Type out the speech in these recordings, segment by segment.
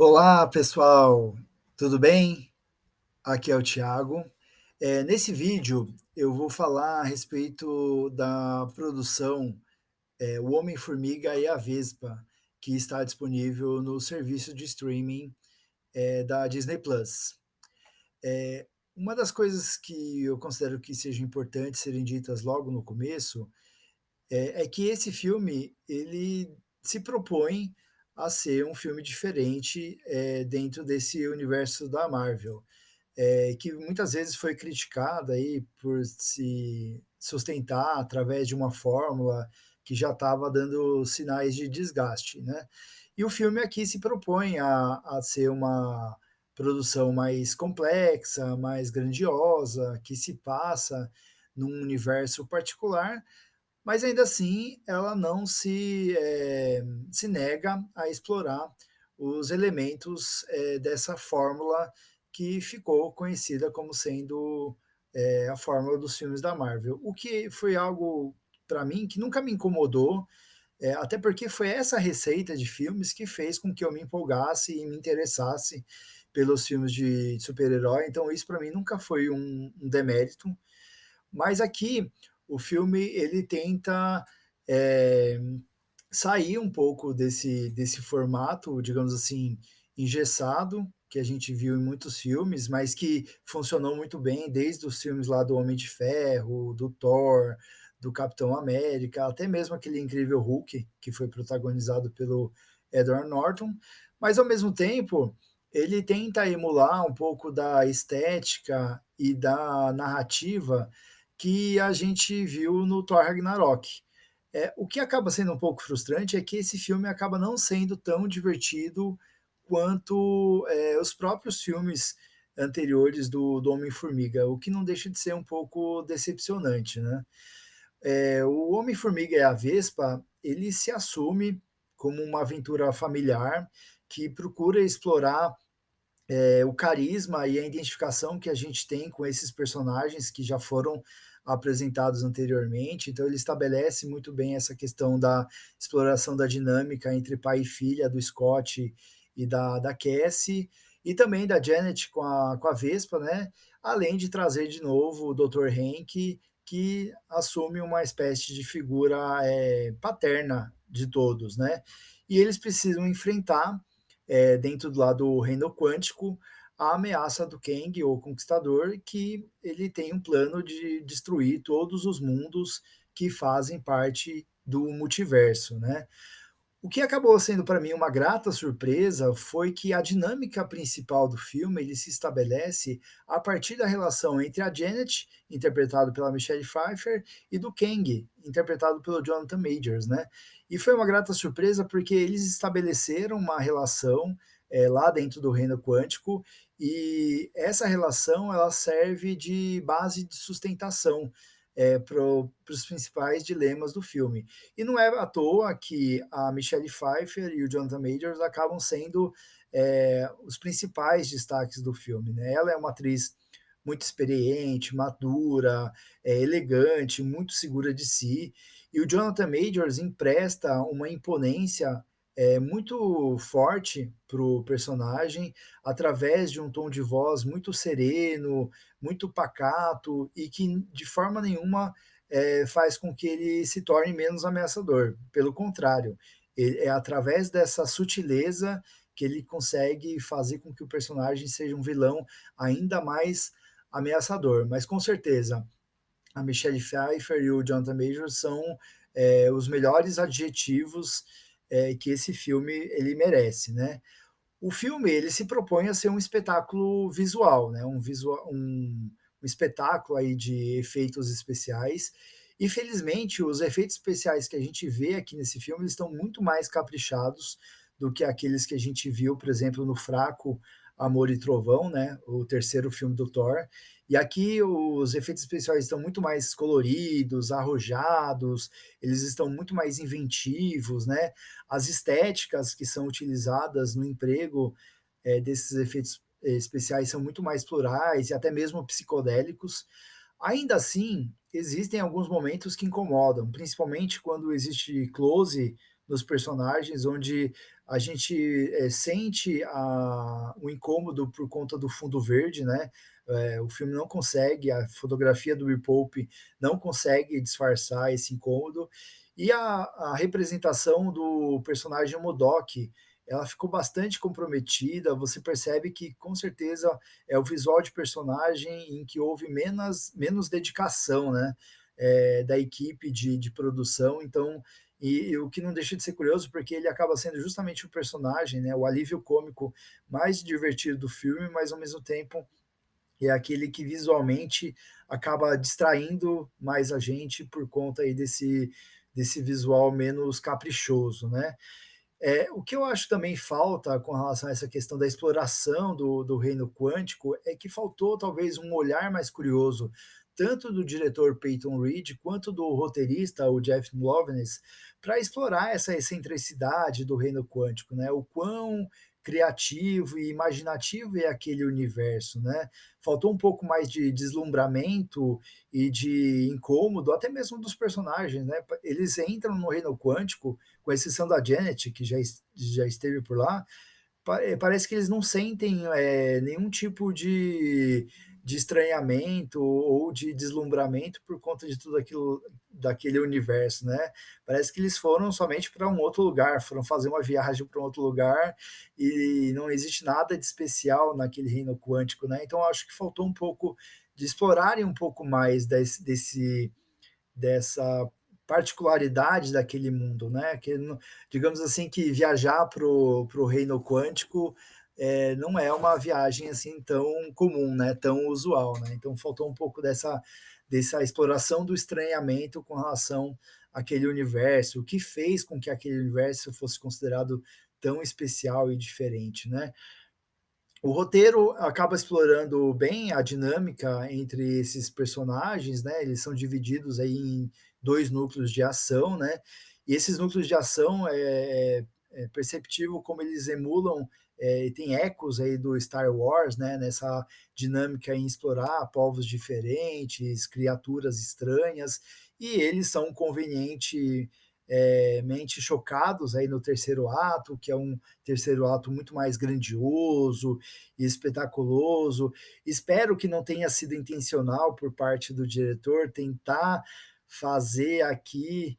Olá, pessoal, tudo bem? Aqui é o Thiago. Nesse vídeo eu vou falar a respeito da produção O Homem-Formiga e a Vespa, que está disponível no serviço de streaming da Disney Plus. Uma das coisas que eu considero que seja importante serem ditas logo no começo é que esse filme ele se propõe a ser um filme diferente dentro desse universo da Marvel. Que muitas vezes foi criticada aí por se sustentar através de uma fórmula que já estava dando sinais de desgaste, né? E o filme aqui se propõe a ser uma produção mais complexa, mais grandiosa, que se passa num universo particular, mas ainda assim ela não se nega a explorar os elementos dessa fórmula que ficou conhecida como sendo a fórmula dos filmes da Marvel. O que foi algo, para mim, que nunca me incomodou, até porque foi essa receita de filmes que fez com que eu me empolgasse e me interessasse pelos filmes de super-herói. Então, isso para mim nunca foi um demérito. Mas aqui o filme ele tenta é, sair um pouco desse formato, digamos assim, engessado, que a gente viu em muitos filmes, mas que funcionou muito bem desde os filmes lá do Homem de Ferro, do Thor, do Capitão América, até mesmo aquele Incrível Hulk, que foi protagonizado pelo Edward Norton, mas ao mesmo tempo ele tenta emular um pouco da estética e da narrativa que a gente viu no Thor Ragnarok. O que acaba sendo um pouco frustrante é que esse filme acaba não sendo tão divertido quanto os próprios filmes anteriores do Homem-Formiga, o que não deixa de ser um pouco decepcionante, né? O Homem-Formiga e a Vespa, ele se assume como uma aventura familiar que procura explorar o carisma e a identificação que a gente tem com esses personagens que já foram apresentados anteriormente. Então, ele estabelece muito bem essa questão da exploração da dinâmica entre pai e filha, do Scott e da Cassie, e também da Janet com a Vespa, né? Além de trazer de novo o Dr. Hank, que assume uma espécie de figura paterna de todos, né? E eles precisam enfrentar dentro do lado reino quântico, a ameaça do Kang, o Conquistador, que ele tem um plano de destruir todos os mundos que fazem parte do multiverso, né? O que acabou sendo para mim uma grata surpresa foi que a dinâmica principal do filme ele se estabelece a partir da relação entre a Janet, interpretado pela Michelle Pfeiffer, e do Kang, interpretado pelo Jonathan Majors, né? E foi uma grata surpresa porque eles estabeleceram uma relação lá dentro do reino quântico e essa relação ela serve de base de sustentação para os principais dilemas do filme. E não é à toa que a Michelle Pfeiffer e o Jonathan Majors acabam sendo os principais destaques do filme. Né? Ela é uma atriz muito experiente, madura, elegante, muito segura de si. E o Jonathan Majors empresta uma imponência muito forte para o personagem, através de um tom de voz muito sereno, muito pacato e que de forma nenhuma faz com que ele se torne menos ameaçador. Pelo contrário, é através dessa sutileza que ele consegue fazer com que o personagem seja um vilão ainda mais ameaçador. Mas com certeza, a Michelle Pfeiffer e o Jonathan Majors são os melhores adjetivos que esse filme ele merece, né? O filme ele se propõe a ser um espetáculo visual, né? Um espetáculo aí de efeitos especiais. E felizmente os efeitos especiais que a gente vê aqui nesse filme estão muito mais caprichados do que aqueles que a gente viu, por exemplo, no Fraco Amor e Trovão, né? O terceiro filme do Thor. E aqui os efeitos especiais estão muito mais coloridos, arrojados, eles estão muito mais inventivos, né? As estéticas que são utilizadas no emprego desses efeitos especiais são muito mais plurais e até mesmo psicodélicos. Ainda assim, existem alguns momentos que incomodam, principalmente quando existe close nos personagens, onde a gente, sente o incômodo por conta do fundo verde, né, o filme não consegue, a fotografia do Will Poulp não consegue disfarçar esse incômodo, e a representação do personagem MODOK, ela ficou bastante comprometida, você percebe que com certeza é o visual de personagem em que houve menos dedicação, né, da equipe de produção, então e o que não deixa de ser curioso, porque ele acaba sendo justamente o personagem, né, o alívio cômico mais divertido do filme, mas ao mesmo tempo é aquele que visualmente acaba distraindo mais a gente por conta aí desse visual menos caprichoso, né. O que eu acho também falta com relação a essa questão da exploração do reino quântico é que faltou talvez um olhar mais curioso, tanto do diretor Peyton Reed quanto do roteirista, o Jeff Loveness, para explorar essa excentricidade do reino quântico, né? O quão criativo e imaginativo é aquele universo, né? Faltou um pouco mais de deslumbramento e de incômodo, até mesmo dos personagens, né? Eles entram no reino quântico, com exceção da Janet, que já esteve por lá, parece que eles não sentem nenhum tipo de estranhamento ou de deslumbramento por conta de tudo aquilo, daquele universo, né? Parece que eles foram somente para um outro lugar, foram fazer uma viagem para um outro lugar e não existe nada de especial naquele reino quântico, né? Então acho que faltou um pouco de explorarem um pouco mais dessa particularidade daquele mundo, né? Que, digamos assim, que viajar para o reino quântico não é uma viagem assim tão comum, né? Tão usual, né? Então faltou um pouco dessa exploração do estranhamento com relação àquele universo, o que fez com que aquele universo fosse considerado tão especial e diferente, né? O roteiro acaba explorando bem a dinâmica entre esses personagens, né, eles são divididos aí em 2 núcleos de ação, né, e esses núcleos de ação é perceptível como eles emulam, e tem ecos aí do Star Wars, né, nessa dinâmica em explorar povos diferentes, criaturas estranhas, e eles são conveniente mente chocados aí no terceiro ato, que é um terceiro ato muito mais grandioso e espetaculoso. Espero que não tenha sido intencional por parte do diretor tentar fazer aqui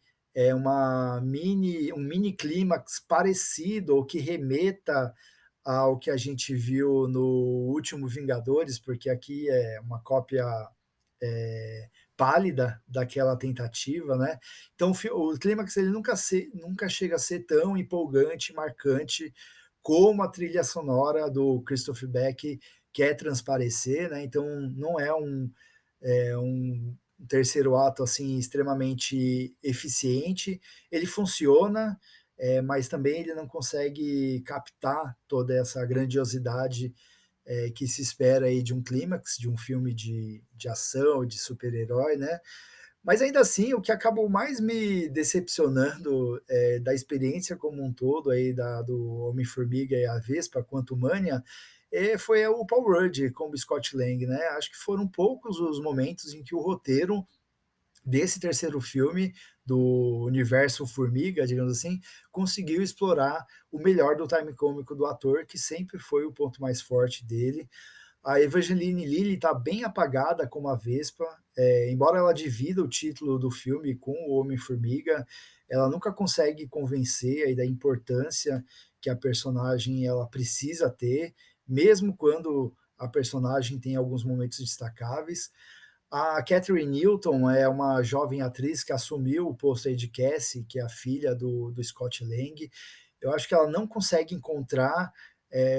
um mini clímax parecido ou que remeta ao que a gente viu no último Vingadores, porque aqui é uma cópia pálida daquela tentativa, né? Então o clímax ele nunca chega a ser tão empolgante, marcante como a trilha sonora do Christopher Beck quer transparecer, né? Então não é um terceiro ato assim extremamente eficiente. Ele funciona, mas também ele não consegue captar toda essa grandiosidade que se espera aí de um clímax, de um filme de ação, de super-herói, né? Mas ainda assim, o que acabou mais me decepcionando da experiência como um todo aí do Homem-Formiga e a Vespa, Quantumania, foi o Paul Rudd como Scott Lang, né? Acho que foram poucos os momentos em que o roteiro desse terceiro filme do universo Formiga, digamos assim, conseguiu explorar o melhor do time cômico do ator, que sempre foi o ponto mais forte dele. A Evangeline Lilly está bem apagada como a Vespa, embora ela divida o título do filme com o Homem-Formiga, ela nunca consegue convencer aí da importância que a personagem ela precisa ter, mesmo quando a personagem tem alguns momentos destacáveis. A Catherine Newton é uma jovem atriz que assumiu o posto aí de Cassie, que é a filha do Scott Lang. Eu acho que ela não consegue encontrar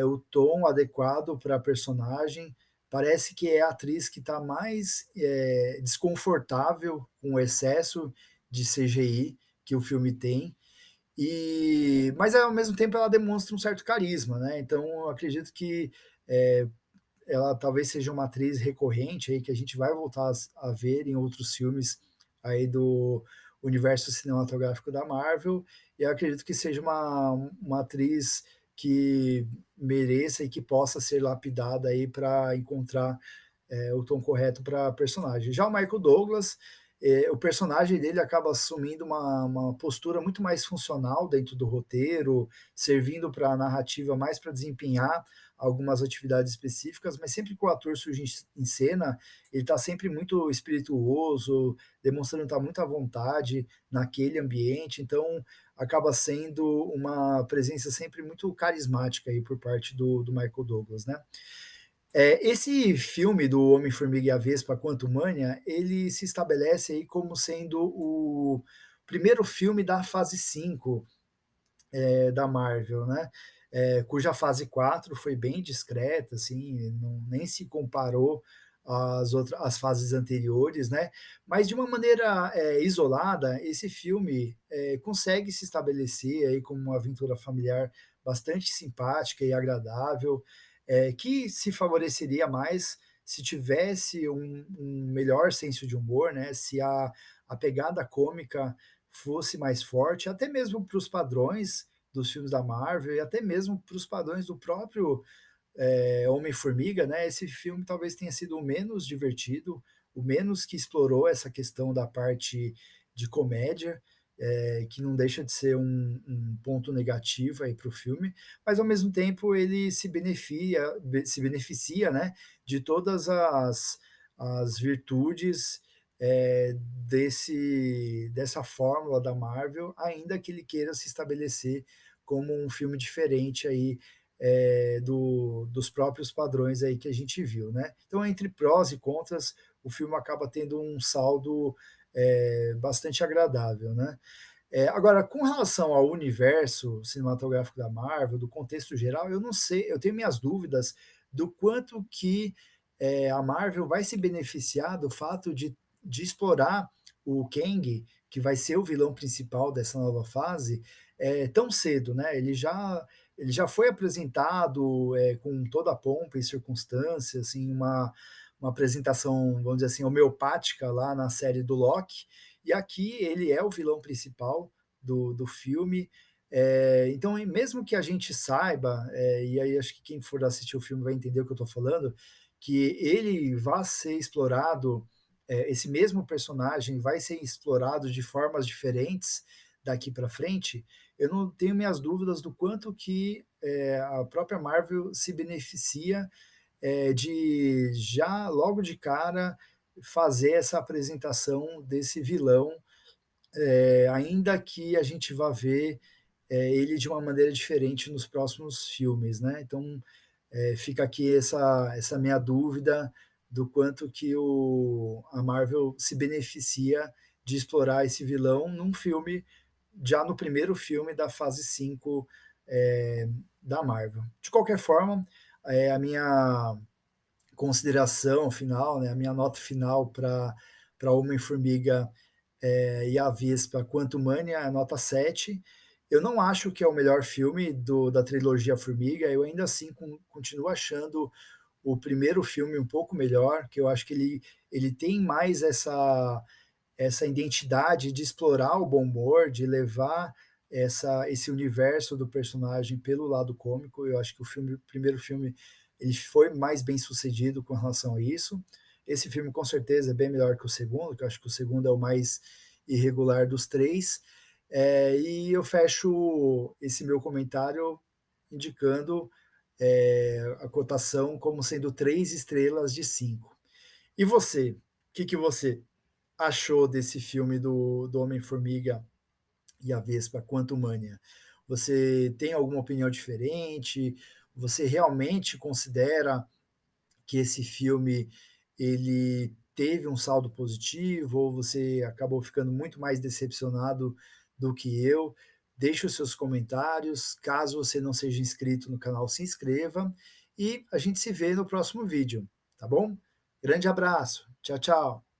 o tom adequado para a personagem. Parece que é a atriz que está mais desconfortável com o excesso de CGI que o filme tem. Mas ao mesmo tempo ela demonstra um certo carisma, né? Então eu acredito que é, ela talvez seja uma atriz recorrente aí que a gente vai voltar a ver em outros filmes aí do universo cinematográfico da Marvel, e eu acredito que seja uma atriz que mereça e que possa ser lapidada aí para encontrar o tom correto para a personagem. Já o Michael Douglas, o personagem dele acaba assumindo uma postura muito mais funcional dentro do roteiro, servindo para a narrativa mais para desempenhar algumas atividades específicas, mas sempre que o ator surge em cena, ele está sempre muito espirituoso, demonstrando estar muito à vontade naquele ambiente, então acaba sendo uma presença sempre muito carismática aí por parte do Michael Douglas, né? Esse filme do Homem-Formiga e a Vespa: Quantumania, ele se estabelece aí como sendo o primeiro filme da fase 5 da Marvel, né? Cuja fase 4 foi bem discreta, assim, não, nem se comparou às fases anteriores, né? Mas de uma maneira isolada, esse filme consegue se estabelecer aí como uma aventura familiar bastante simpática e agradável, que se favoreceria mais se tivesse um melhor senso de humor, né? Se a pegada cômica fosse mais forte, até mesmo para os padrões dos filmes da Marvel e até mesmo para os padrões do próprio Homem-Formiga, né? Esse filme talvez tenha sido o menos divertido, o menos que explorou essa questão da parte de comédia, que não deixa de ser um ponto negativo aí para o filme, mas ao mesmo tempo ele se beneficia, né, de todas as virtudes dessa fórmula da Marvel, ainda que ele queira se estabelecer como um filme diferente aí dos próprios padrões aí que a gente viu, né? Então, entre prós e contras, o filme acaba tendo um saldo bastante agradável, né? Agora, com relação ao universo cinematográfico da Marvel, do contexto geral, eu não sei, eu tenho minhas dúvidas do quanto que a Marvel vai se beneficiar do fato de explorar o Kang, que vai ser o vilão principal dessa nova fase, tão cedo, né? Ele já foi apresentado com toda a pompa e circunstância, assim, uma apresentação, vamos dizer assim, homeopática lá na série do Loki, e aqui ele é o vilão principal do filme. Então, mesmo que a gente saiba, e aí acho que quem for assistir o filme vai entender o que eu estou falando, que ele vai ser explorado, esse mesmo personagem vai ser explorado de formas diferentes daqui para frente, eu não tenho minhas dúvidas do quanto que a própria Marvel se beneficia de já logo de cara fazer essa apresentação desse vilão, ainda que a gente vá ver ele de uma maneira diferente nos próximos filmes, né? Então fica aqui essa minha dúvida do quanto que a Marvel se beneficia de explorar esse vilão num filme, já no primeiro filme da fase 5 da Marvel. De qualquer forma, a minha consideração final, né, a minha nota final para Homem-Formiga e a Vespa Quantumania é nota 7. Eu não acho que é o melhor filme da trilogia Formiga, eu ainda assim continuo achando o primeiro filme um pouco melhor, que eu acho que ele tem mais essa identidade de explorar o bom humor, de levar esse universo do personagem pelo lado cômico. Eu acho que o primeiro filme ele foi mais bem sucedido com relação a isso. Esse filme com certeza é bem melhor que o segundo, que eu acho que o segundo é o mais irregular dos três. E eu fecho esse meu comentário indicando a cotação como sendo 3 estrelas de 5. E você? O que você achou desse filme do Homem-Formiga e a Vespa Quantumania? Você tem alguma opinião diferente? Você realmente considera que esse filme ele teve um saldo positivo ou você acabou ficando muito mais decepcionado do que eu? Deixe os seus comentários. Caso você não seja inscrito no canal, se inscreva e a gente se vê no próximo vídeo, tá bom? Grande abraço. Tchau, tchau.